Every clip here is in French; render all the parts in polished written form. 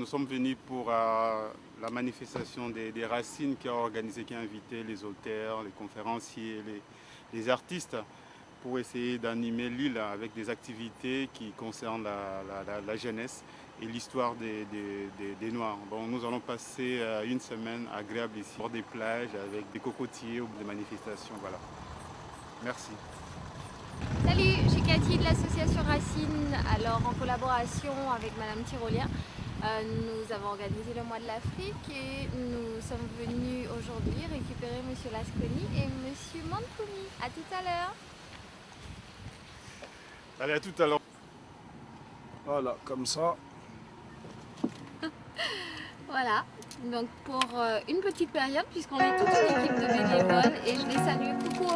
sommes venus pour la manifestation des Racines qui a organisé, qui a invité les auteurs, les conférenciers, les artistes pour essayer d'animer l'île avec des activités qui concernent la jeunesse et l'histoire des Noirs. Bon, nous allons passer une semaine agréable ici, bord des plages, avec des cocotiers ou des manifestations. Voilà. Merci. Salut, je suis Cathy de l'association Racine. Alors, en collaboration avec Madame Tirolien, nous avons organisé le mois de l'Afrique et nous sommes venus aujourd'hui récupérer Monsieur Lasconi et Monsieur Mankoumi. À tout à l'heure. Allez, à tout à l'heure. Voilà, comme ça. Voilà, donc pour une petite période, puisqu'on est toute une équipe de bénévoles et je les salue. Coucou.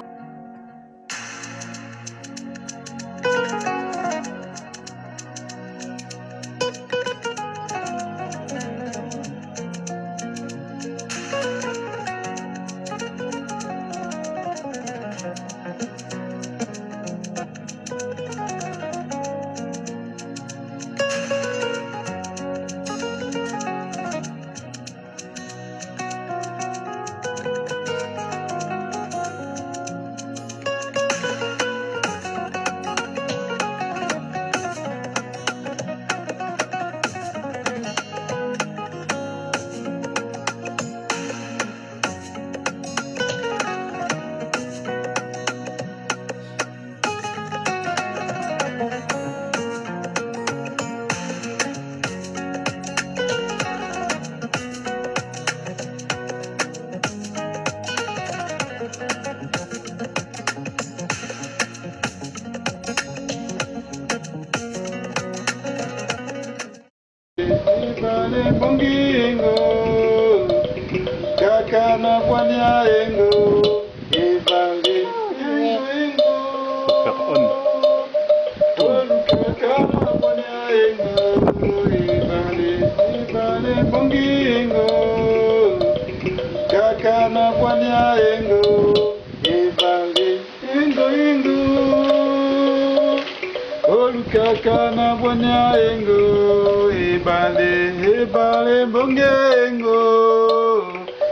Kakana bonya engo ibale bongengo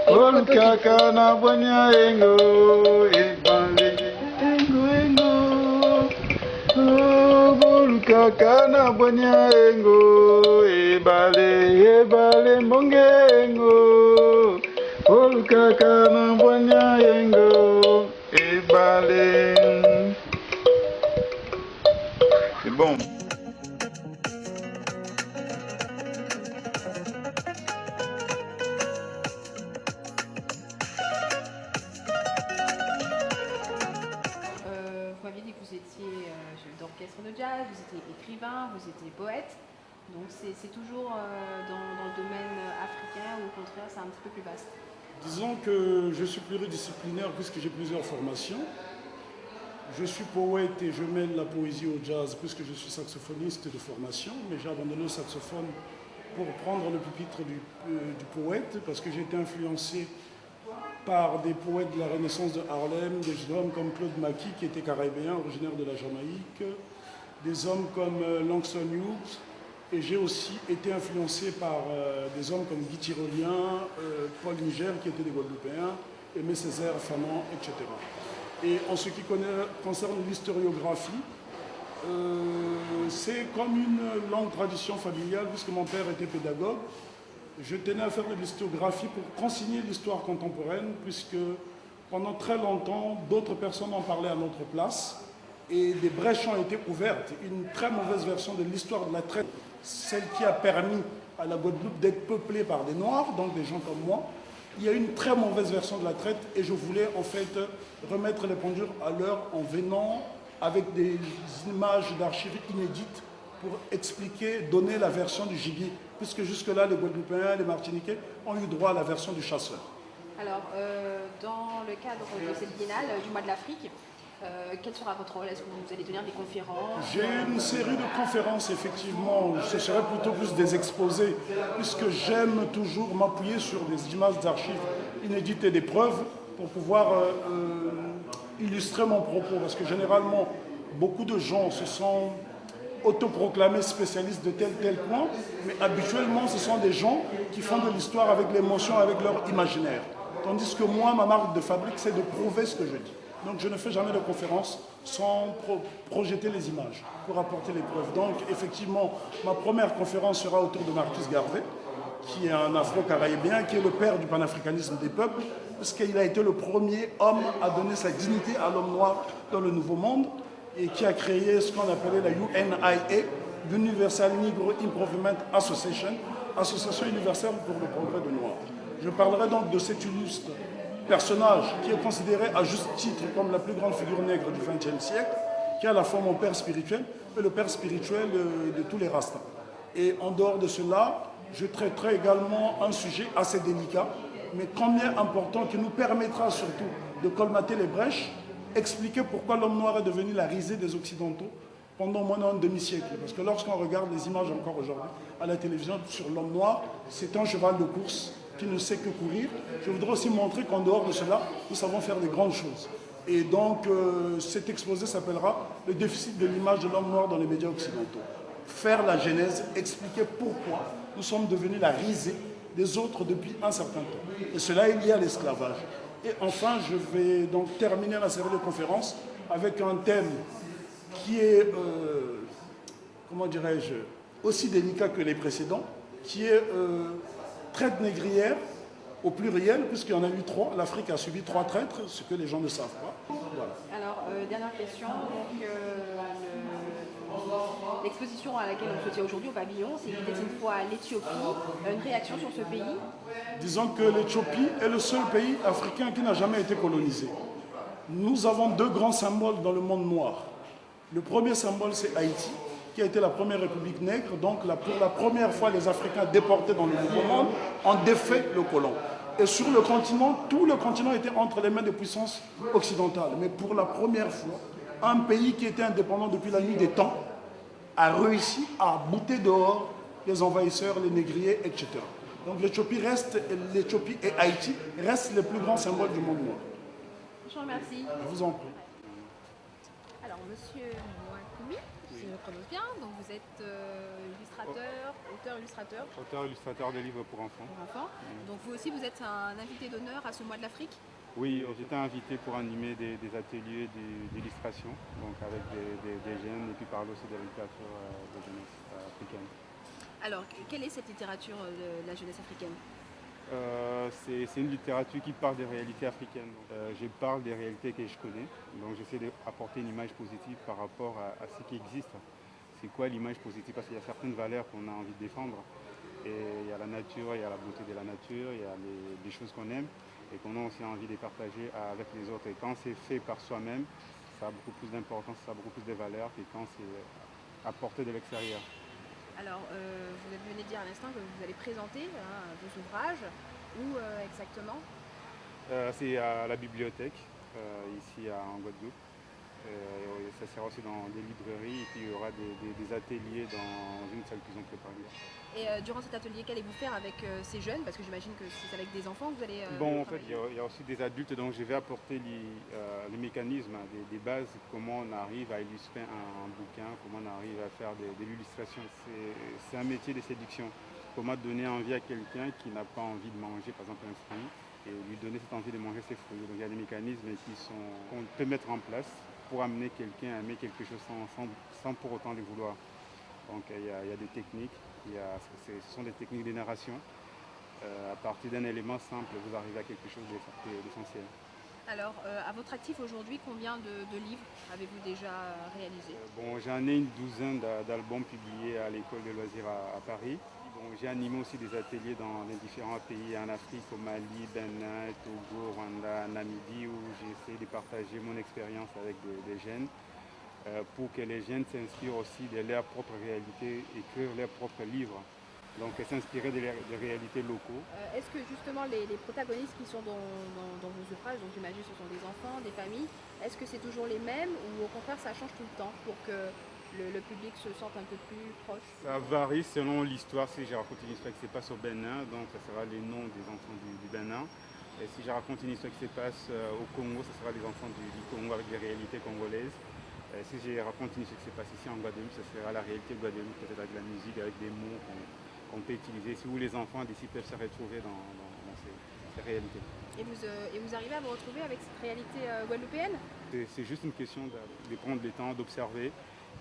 ol kakana bonya engo ibale engo ol kakana bonya engo ibale bongengo ol kakana bonya engo ibale. C'est bon. Vous m'aviez dit que vous étiez chef d'orchestre de jazz, vous étiez écrivain, vous étiez poète. Donc c'est toujours dans le domaine africain ou au contraire c'est un petit peu plus vaste? Disons que je suis pluridisciplinaire puisque j'ai plusieurs formations. Je suis poète et je mêle la poésie au jazz puisque je suis saxophoniste de formation, mais j'ai abandonné le saxophone pour prendre le pupitre du poète parce que j'ai été influencé par des poètes de la Renaissance de Harlem, des hommes comme Claude Mackey qui était caribéen, originaire de la Jamaïque, des hommes comme Langston Hughes, et j'ai aussi été influencé par des hommes comme Guy Tyrolien, Paul Niger qui étaient des Guadeloupéens, Aimé Césaire, Fanon, etc. Et en ce qui concerne l'historiographie, c'est comme une longue tradition familiale, puisque mon père était pédagogue. Je tenais à faire de l'historiographie pour consigner l'histoire contemporaine, puisque pendant très longtemps, d'autres personnes en parlaient à notre place, et des brèches ont été ouvertes. Une très mauvaise version de l'histoire de la traite, celle qui a permis à la Guadeloupe d'être peuplée par des Noirs, donc des gens comme moi. Il y a une très mauvaise version de la traite et je voulais en fait remettre les pendules à l'heure en venant avec des images d'archives inédites pour expliquer, donner la version du gibier, puisque jusque-là les Guadeloupéens, les Martiniquais ont eu droit à la version du chasseur. Alors, dans le cadre de cette biennale du mois de l'Afrique, quel sera votre rôle? Est-ce que vous allez tenir des conférences? J'ai une série de conférences, effectivement. Ce serait plutôt plus des exposés, puisque j'aime toujours m'appuyer sur des images d'archives inédites et des preuves pour pouvoir illustrer mon propos. Parce que généralement, beaucoup de gens se sont autoproclamés spécialistes de tel point, mais habituellement, ce sont des gens qui font de l'histoire avec l'émotion, avec leur imaginaire. Tandis que moi, ma marque de fabrique, c'est de prouver ce que je dis. Donc je ne fais jamais de conférence sans projeter les images, pour apporter les preuves. Donc effectivement, ma première conférence sera autour de Marcus Garvey, qui est un afro-caraïbien, qui est le père du panafricanisme des peuples, puisqu'il a été le premier homme à donner sa dignité à l'homme noir dans le Nouveau Monde, et qui a créé ce qu'on appelait la UNIA, Universal Negro Improvement Association, Association universelle pour le progrès de Noirs. Je parlerai donc de cet illustre personnage qui est considéré à juste titre comme la plus grande figure nègre du XXe siècle, qui est à la fois mon père spirituel et le père spirituel de tous les Rastas. Et en dehors de cela, je traiterai également un sujet assez délicat, mais combien important, qui nous permettra surtout de colmater les brèches, expliquer pourquoi l'homme noir est devenu la risée des Occidentaux pendant moins d'un demi-siècle. Parce que lorsqu'on regarde les images encore aujourd'hui à la télévision sur l'homme noir, c'est un cheval de course qui ne sait que courir. Je voudrais aussi montrer qu'en dehors de cela, nous savons faire des grandes choses. Et donc, cet exposé s'appellera « Le déficit de l'image de l'homme noir dans les médias occidentaux ». Faire la genèse, expliquer pourquoi nous sommes devenus la risée des autres depuis un certain temps. Et cela est lié à l'esclavage. Et enfin, je vais donc terminer la série de conférences avec un thème qui est, comment dirais-je, aussi délicat que les précédents, qui est traite négrière au pluriel, puisqu'il y en a eu 3. L'Afrique a subi 3 traîtres, ce que les gens ne savent pas. Voilà. Alors, dernière question. Donc, l'exposition à laquelle on se tient aujourd'hui au pavillon, c'est qu'il était une fois l'Éthiopie. Une réaction sur ce pays? Disons que l'Éthiopie est le seul pays africain qui n'a jamais été colonisé. Nous avons 2 grands symboles dans le monde noir. Le premier symbole, c'est Haïti, qui a été la première république nègre. Donc, pour la première fois, les Africains déportés dans le Nouveau Monde ont défait le colon. Et sur le continent, tout le continent était entre les mains des puissances occidentales. Mais pour la première fois, un pays qui était indépendant depuis la nuit des temps a réussi à bouter dehors les envahisseurs, les négriers, etc. Donc l'Éthiopie et Haïti restent les plus grands symboles du monde noir. Je vous remercie. Je vous en prie. Alors, monsieur Mouakoumi, si je prononce bien, donc vous êtes illustrateur, auteur-illustrateur Auteur-illustrateur de livres pour enfants. pour enfants. Donc vous aussi, vous êtes un invité d'honneur à ce mois de l'Afrique. Oui, j'étais invité pour animer des ateliers d'illustration, donc avec des jeunes, et puis parler aussi de la littérature de jeunesse africaine. Alors, quelle est cette littérature de la jeunesse africaine? C'est une littérature qui parle des réalités africaines. Je parle des réalités que je connais, donc j'essaie d'apporter une image positive par rapport à ce qui existe. C'est quoi l'image positive? Parce qu'il y a certaines valeurs qu'on a envie de défendre. Et il y a la nature, il y a la beauté de la nature, il y a des choses qu'on aime et qu'on a aussi envie de partager avec les autres. Et quand c'est fait par soi-même, ça a beaucoup plus d'importance, ça a beaucoup plus de valeur que quand c'est apporté de l'extérieur. Alors, vous venez de dire à l'instant que vous allez présenter vos ouvrages. Où exactement? C'est à la bibliothèque, ici en Guadeloupe. Ça sera aussi dans des librairies et puis il y aura des ateliers dans une salle qu'ils ont préparée. Et durant cet atelier, qu'allez-vous faire avec ces jeunes? Parce que j'imagine que c'est avec des enfants que vous allez Bon, en fait, il y a aussi des adultes, donc je vais apporter les mécanismes, des bases, comment on arrive à illustrer un bouquin, comment on arrive à faire de l'illustration. C'est un métier de séduction. Comment donner envie à quelqu'un qui n'a pas envie de manger, par exemple, un fruit, et lui donner cette envie de manger ses fruits. Donc il y a des mécanismes qu'on peut mettre en place pour amener quelqu'un à aimer quelque chose sans pour autant le vouloir. Donc il y a des techniques, ce sont des techniques de narration. À partir d'un élément simple, vous arrivez à quelque chose d'essentiel. Alors, à votre actif aujourd'hui, combien de livres avez-vous déjà réalisés? Bon, j'en ai une douzaine d'albums publiés à l'école de loisirs à Paris. Donc, j'ai animé aussi des ateliers dans les différents pays en Afrique, au Mali, Bénin, Togo, Rwanda, Namibie, où j'ai essayé de partager mon expérience avec des jeunes pour que les jeunes s'inspirent aussi de leur propre réalité, écrire leurs propres livres. Donc s'inspirer des réalités locaux. Est-ce que justement les protagonistes qui sont dans vos ouvrages, donc j'imagine ce sont des enfants, des familles, est-ce que c'est toujours les mêmes ou au contraire ça change tout le temps pour que le public se sente un peu plus proche? Ça varie selon l'histoire. Si je raconte une histoire qui se passe au Bénin, donc ça sera les noms des enfants du Bénin. Et si je raconte une histoire qui se passe au Congo, ça sera les enfants du Congo avec des réalités congolaises. Si je raconte ce qui s'est passé ici en Guadeloupe, ce sera la réalité de Guadeloupe, peut-être avec la musique, avec des mots qu'on peut utiliser, si où les enfants d'ici peuvent se retrouver dans ces réalités. Et vous arrivez à vous retrouver avec cette réalité guadeloupéenne? C'est juste une question de prendre le temps d'observer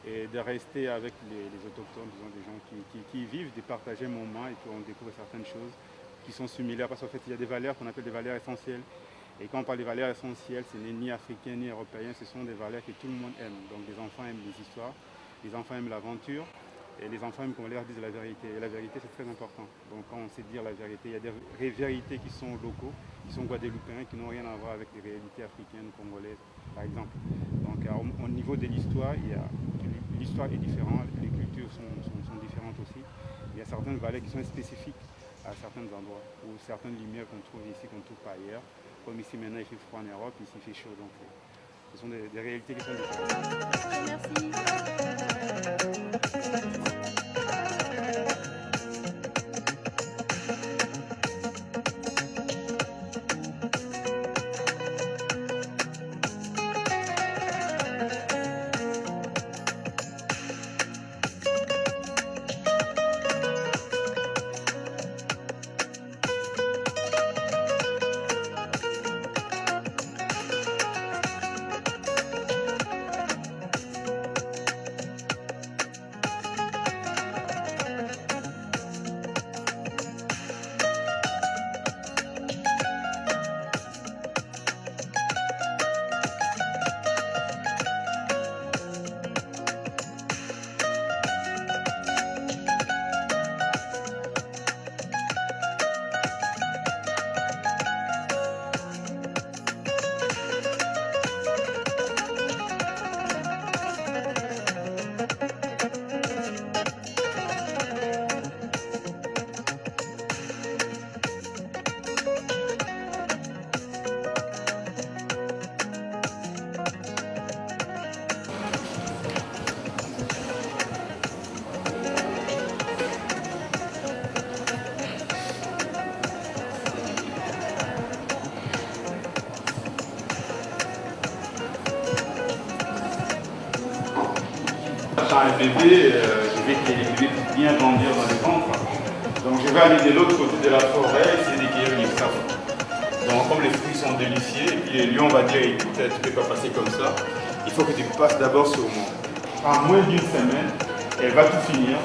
et de rester avec les autochtones, disons, des gens qui y vivent, de partager un moment et qu'on découvre certaines choses qui sont similaires. Parce qu'en fait, il y a des valeurs qu'on appelle des valeurs essentielles. Et quand on parle des valeurs essentielles, ce n'est ni africain ni européen, ce sont des valeurs que tout le monde aime. Donc les enfants aiment les histoires, les enfants aiment l'aventure, et les enfants aiment qu'on leur dise la vérité. Et la vérité, c'est très important. Donc quand on sait dire la vérité, il y a des vérités qui sont locaux, qui sont guadeloupéens, qui n'ont rien à voir avec les réalités africaines ou congolaises, par exemple. Donc au niveau de l'histoire, l'histoire est différente, les cultures sont différentes aussi. Il y a certaines valeurs qui sont spécifiques à certains endroits, ou certaines lumières qu'on trouve ici, qu'on ne trouve pas ailleurs. Comme ici maintenant il fait froid en Europe, ici il fait chaud, donc ce sont des réalités qui sont différentes. Merci. Un bébé, je vais que les bébés puissent bien grandir dans les ventres. Donc je vais aller de l'autre côté de la forêt, essayer d'accueillir les sapins. Donc comme les fruits sont délicieux, et puis les lions va dire écoute, tu ne peux pas passer comme ça, il faut que tu passes d'abord sur moi. En moins d'une semaine, elle va tout finir.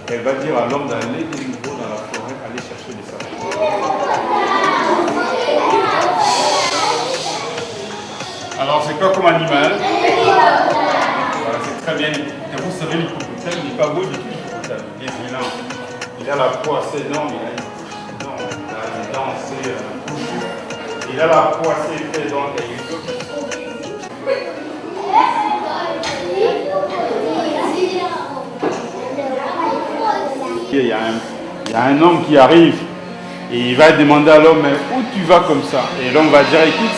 Elle va dire à l'homme d'aller de nouveau dans la forêt, aller chercher des sapins. Alors c'est quoi comme animal? Voilà, c'est très bien. Et vous savez, l'hippopotame n'est pas beau du tout, l'hippopotame. Il est vilain. Il a la peau assez énorme, il a une dent, il a une dent assez couchue. Il a la peau assez épais, donc il y a un homme qui arrive et il va demander à l'homme où tu vas comme ça. Et l'homme va dire écoute,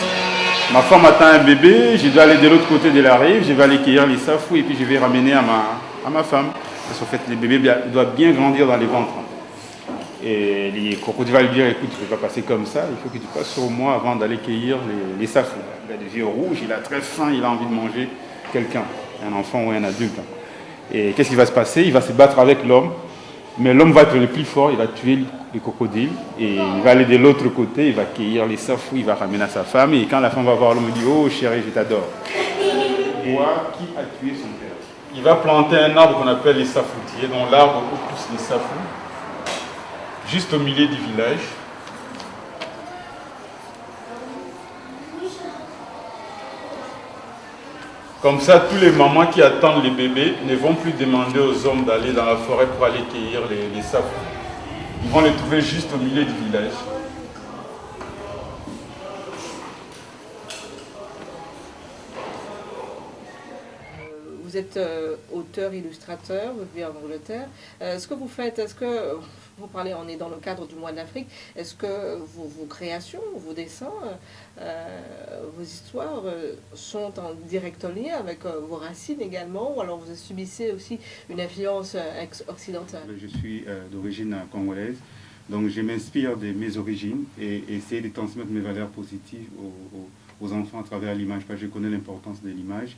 ma femme attend un bébé, je dois aller de l'autre côté de la rive, je vais aller cueillir les safous et puis je vais ramener à ma femme. Parce qu'en fait, les bébés doivent bien grandir dans les ventres. Et les crocodiles vont lui dire, écoute, tu ne peux pas passer comme ça, il faut que tu passes sur moi avant d'aller cueillir les safous. Il a des yeux rouges, il a très faim, il a envie de manger quelqu'un, un enfant ou un adulte. Et qu'est-ce qui va se passer? Il va se battre avec l'homme, mais l'homme va être le plus fort, il va tuer les crocodiles et il va aller de l'autre côté, il va cueillir les safous, il va ramener à sa femme et quand la femme va voir l'homme, il dit oh chérie, je t'adore. Vois qui a tué son père. Il va planter un arbre qu'on appelle les safoutiers, dont l'arbre où poussent les safous, juste au milieu du village. Comme ça, tous les mamans qui attendent les bébés ne vont plus demander aux hommes d'aller dans la forêt pour aller cueillir les safous. Ils vont les trouver juste au milieu du village. Vous êtes auteur, illustrateur, vous vivez en Angleterre. Ce que vous faites, est-ce que, vous parlez, on est dans le cadre du mois de l'Afrique, est-ce que vos créations, vos dessins, vos histoires sont en direct lien avec vos racines également, ou alors vous subissez aussi une influence occidentale? Je suis d'origine congolaise. Donc je m'inspire de mes origines et essayer de transmettre mes valeurs positives aux enfants à travers l'image, parce que je connais l'importance de l'image.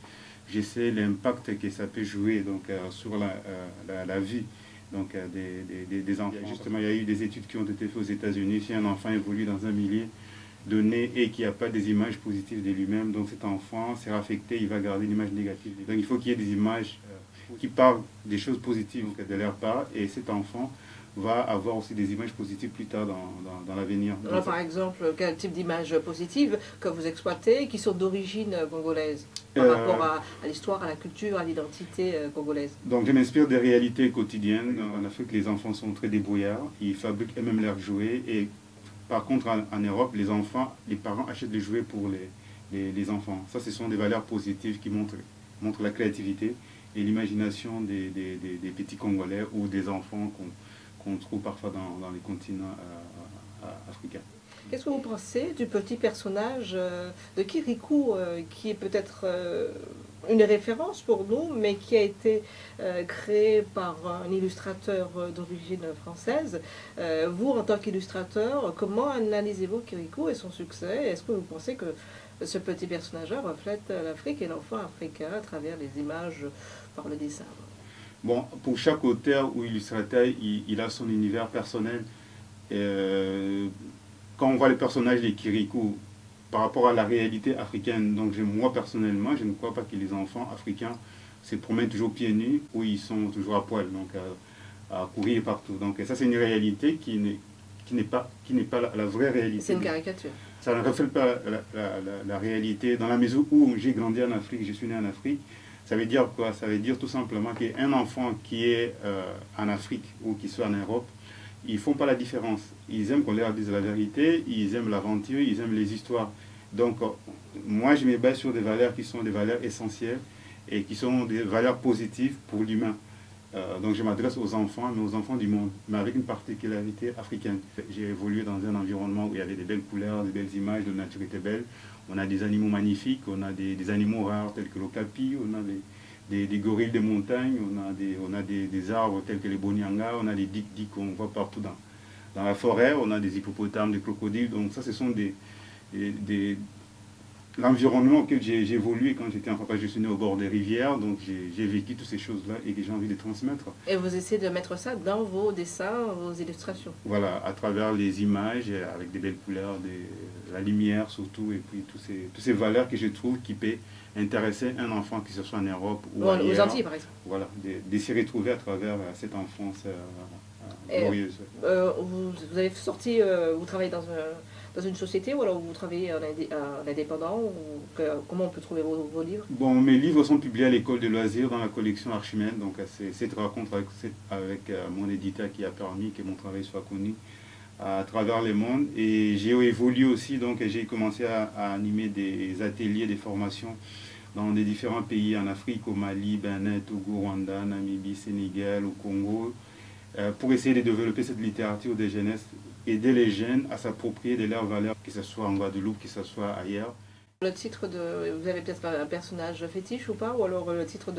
Je sais l'impact que ça peut jouer donc, sur la vie donc, des enfants. Justement, il y a eu des études qui ont été faites aux États-Unis. Si un enfant évolue dans un milieu donné et qu'il n'y a pas des images positives de lui-même, donc cet enfant sera affecté, il va garder une image négative. Donc il faut qu'il y ait des images qui parlent des choses positives de leur part, et cet enfant va avoir aussi des images positives plus tard dans l'avenir. Alors, par exemple, quel type d'images positives que vous exploitez qui sont d'origine congolaise par rapport à l'histoire, à la culture, à l'identité congolaise? Donc je m'inspire des réalités quotidiennes. En Afrique, les enfants sont très débrouillards, ils fabriquent eux-mêmes leurs jouets, et par contre en Europe, les parents achètent des jouets pour les enfants. Ça, ce sont des valeurs positives qui montrent la créativité et l'imagination des petits Congolais ou des enfants qu'on trouve parfois dans les continents africains. Qu'est-ce que vous pensez du petit personnage de Kirikou, qui est peut-être une référence pour nous, mais qui a été créé par un illustrateur d'origine française? Vous, en tant qu'illustrateur, comment analysez-vous Kirikou et son succès? Est-ce que vous pensez que ce petit personnage-là reflète l'Afrique et l'enfant africain à travers les images par le dessin? Bon, pour chaque auteur ou illustrateur, il a son univers personnel. Quand on voit les personnages de Kirikou par rapport à la réalité africaine, donc moi personnellement, je ne crois pas que les enfants africains se promènent toujours pieds nus ou ils sont toujours à poil, donc à courir partout. Donc ça, c'est une réalité qui n'est pas la vraie réalité. C'est une caricature. Ça ne reflète pas la réalité, dans la mesure où j'ai grandi en Afrique, je suis né en Afrique. Ça veut dire quoi? Ça veut dire tout simplement qu'un enfant qui est en Afrique ou qui soit en Europe, ils ne font pas la différence. Ils aiment qu'on leur dise la vérité, ils aiment l'aventure, ils aiment les histoires. Donc, moi, je me base sur des valeurs qui sont des valeurs essentielles et qui sont des valeurs positives pour l'humain. Donc, je m'adresse aux enfants, mais aux enfants du monde, mais avec une particularité africaine. J'ai évolué dans un environnement où il y avait des belles couleurs, des belles images, de la nature était belle. On a des animaux magnifiques, on a des animaux rares tels que l'okapi, on a des gorilles de montagne, on a des arbres tels que les bonyanga, on a des dik-dik qu'on voit partout dans la forêt, on a des hippopotames, des crocodiles. Donc ça, ce sont l'environnement auquel j'ai évolué quand j'étais enfant. Je suis né au bord des rivières, donc j'ai vécu toutes ces choses-là et que j'ai envie de transmettre. Et vous essayez de mettre ça dans vos dessins, vos illustrations? Voilà, à travers les images, avec des belles couleurs, la lumière surtout, et puis toutes ces valeurs que je trouve qui peuvent intéresser un enfant, que ce soit en Europe ou ailleurs. Aux Antilles, par exemple. Voilà, de s'y retrouver à travers cette enfance glorieuse. Vous avez sorti, vous travaillez dans une société ou alors vous travaillez en indépendant comment on peut trouver vos livres? Bon, mes livres sont publiés à l'école de loisirs dans la collection Archimède, donc c'est cette rencontre avec mon éditeur qui a permis que mon travail soit connu à travers le monde. Et j'ai évolué aussi, donc j'ai commencé à animer des ateliers, des formations dans des différents pays en Afrique, au Mali, Bénin, Togo, Rwanda, Namibie, Sénégal, au Congo, pour essayer de développer cette littérature de jeunesse, aider les jeunes à s'approprier de leurs valeurs, que ce soit en Guadeloupe, que ce soit ailleurs. Le titre vous avez peut-être un personnage fétiche ou pas? Ou alors le titre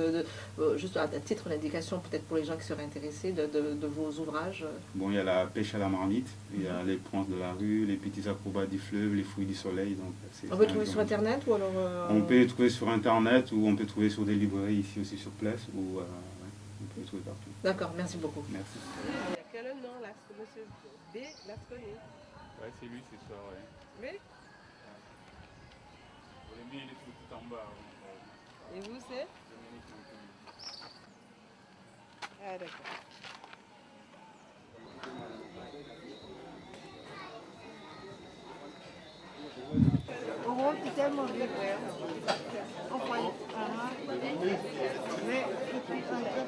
juste à titre d'indication peut-être pour les gens qui seraient intéressés de vos ouvrages? Bon, il y a la pêche à la marmite, il y a les princes de la rue, les petits acrobates du fleuve, les fruits du soleil. Donc on peut le trouver sur Internet ou alors On peut le trouver sur Internet ou on peut le trouver sur des librairies ici aussi sur place. Ou, on peut le trouver partout. D'accord, merci beaucoup. Merci. Il n'y a quel nom là, monsieur B. Lasconi? Ouais, c'est lui, c'est ça, ouais. Oui. Il est tout en bas. Et vous, c'est? Ah, d'accord. Oh, kita mau beli apa? Mais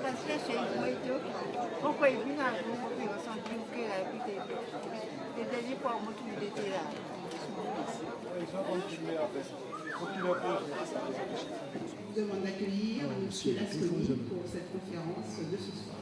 parce que c'est muito, pourquoi il vient à vous puis on sent que la vie c'est pour moi qui était là. Je vous demande d'accueillir M. Lasconi pour cette conférence de ce soir.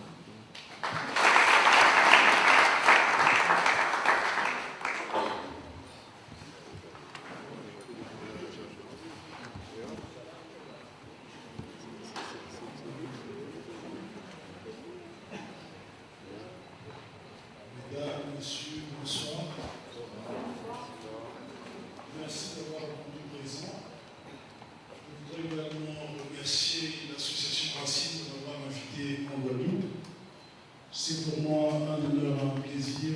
Mesdames, Messieurs, merci d'avoir répondu présent. Je voudrais également remercier l'association Racine de m'avoir invité en Guadeloupe. C'est pour moi un honneur, un plaisir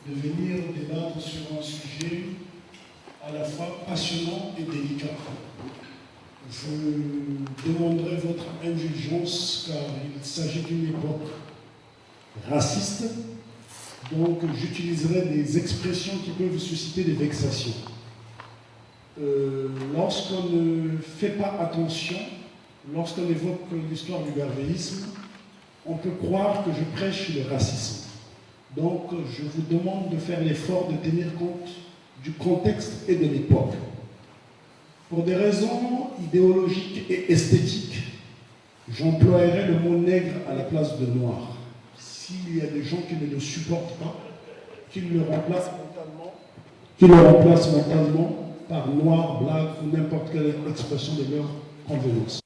de venir débattre sur un sujet à la fois passionnant et délicat. Je demanderai votre indulgence car il s'agit d'une époque raciste, donc j'utiliserai des expressions qui peuvent susciter des vexations. Lorsqu'on ne fait pas attention, lorsqu'on évoque l'histoire du garvéisme, on peut croire que je prêche le racisme. Donc je vous demande de faire l'effort de tenir compte du contexte et de l'époque. Pour des raisons idéologiques et esthétiques, j'emploierai le mot nègre à la place de noir. S'il y a des gens qui ne le supportent pas, qu'ils le remplacent mentalement par noir, blague ou n'importe quelle expression de leur convenance.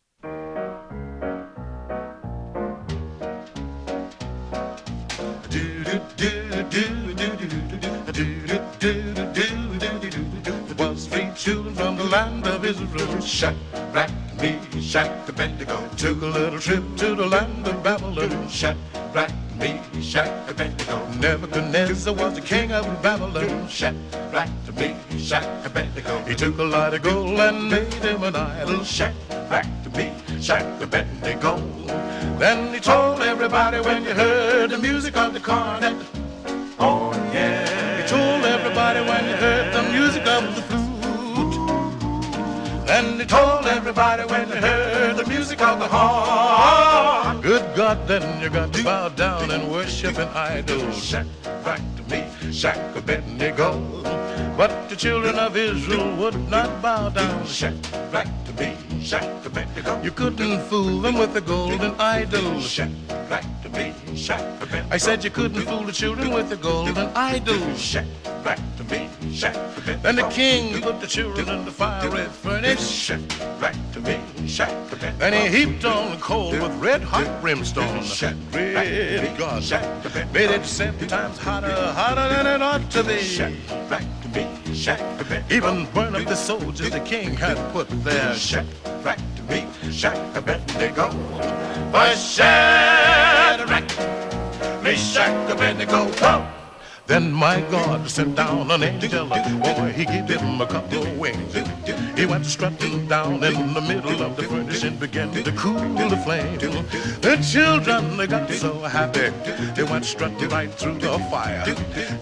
Was three children from the land of Israel, Shadrach, Meshach, Abednego, took a little trip to the land of Babylon. Shadrach, Meshach, Abednego. Nebuchadnezzar was the king of Babylon. Shadrach, Meshach, Abednego. He took a lot of gold and made him an idol. Shadrach, Meshach, Abednego. Then he told everybody when you heard the music of the cornet, oh yeah. He told everybody when you heard the music of the flute. Then he told everybody when you heard the music of the horn. Good God, then you got to bow down and worship an idol. Shadrach, Meshach, Abednego. But the children of Israel would not bow down. Shadrach, Meshach, Abednego. You couldn't fool them with the golden idol. Shadrach, Meshach, Abednego. I said you couldn't fool the children with the golden idol. Shadrach, Meshach, Abednego. Then the king put the children in the fiery furnace. Shadrach, Meshach, Abednego. Then he heaped on the coal with red hot brimstone. Red God made it 7 times hotter than it ought to be. Even burned up the soldiers the king had put there. Shadrach, Meshach, Abednego. For Shadrach, Meshach, Abednego. Come. Then my God sent down an angel. Boy, he gave him a couple of wings. He went strutting down in the middle of the furnace and began to cool the flame. The children, they got so happy. They went strutting right through the fire,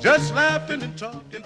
just laughing and talking.